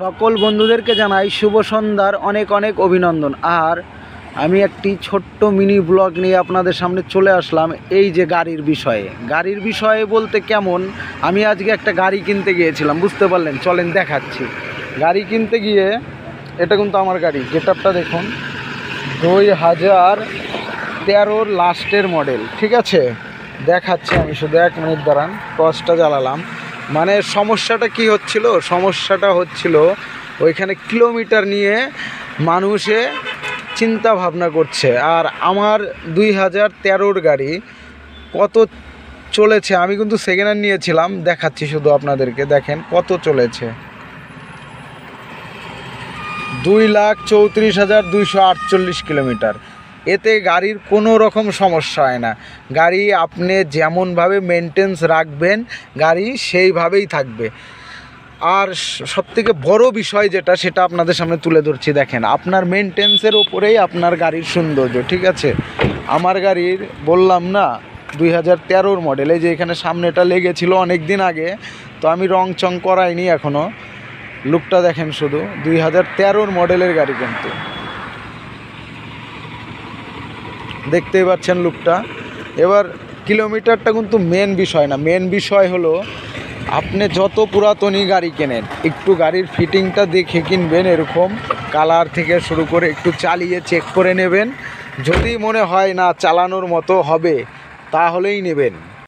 সকল বন্ধুদেরকে জানাই শুভ সন্ধ্যার অনেক অনেক অভিনন্দন। আর আমি একটি ছোট্ট মিনি ব্লগ নিয়ে আপনাদের সামনে চলে আসলাম। এই যে গাড়ির বিষয়ে বলতে কেমন, আমি আজকে একটা গাড়ি কিনতে গিয়েছিলাম, বুঝতে পারলেন? চলেন দেখাচ্ছি। গাড়ি কিনতে গিয়ে, এটা কিন্তু আমার গাড়ি, গেটআপটা দেখুন, 2013 লাস্টের মডেল, ঠিক আছে? দেখাচ্ছি আমি, শুধু 1 মিনিট দাঁড়ান, টর্চটা জ্বালালাম। মানে সমস্যাটা কি হচ্ছিল? সমস্যাটা হচ্ছিল ওইখানে কিলোমিটার নিয়ে মানুষে চিন্তা ভাবনা করছে। আর আমার 2013 গাড়ি কত চলেছে, আমি কিন্তু সেকেন্ড হ্যান্ড নিয়েছিলাম, দেখাচ্ছি শুধু আপনাদেরকে, দেখেন কত চলেছে, 2,34,248 কিলোমিটার। এতে গাড়ির কোনো রকম সমস্যা হয় না। গাড়ি আপনি যেমনভাবে মেনটেন্স রাখবেন, গাড়ি সেইভাবেই থাকবে। আর সবথেকে বড় বিষয় যেটা, সেটা আপনাদের সামনে তুলে ধরছি। দেখেন, আপনার মেনটেন্সের ওপরেই আপনার গাড়ির সৌন্দর্য, ঠিক আছে? আমার গাড়ির বললাম না 2013 মডেল, এই যে এখানে সামনেটা লেগেছিল অনেক দিন আগে, তো আমি রং চং করাইনি এখনও। লুকটা দেখেন শুধু, 2013 মডেলের গাড়ি, কিন্তু দেখতেই পাচ্ছেন লুকটা। এবার কিলোমিটারটা কিন্তু মেন বিষয় না, মেন বিষয় হলো আপনি যত পুরাতনই গাড়ি কেনেন, একটু গাড়ির ফিটিংটা দেখে কিনবেন। এরকম কালার থেকে শুরু করে একটু চালিয়ে চেক করে নেবেন। যদি মনে হয় না চালানোর মতো হবে, তাহলেই নেবেন।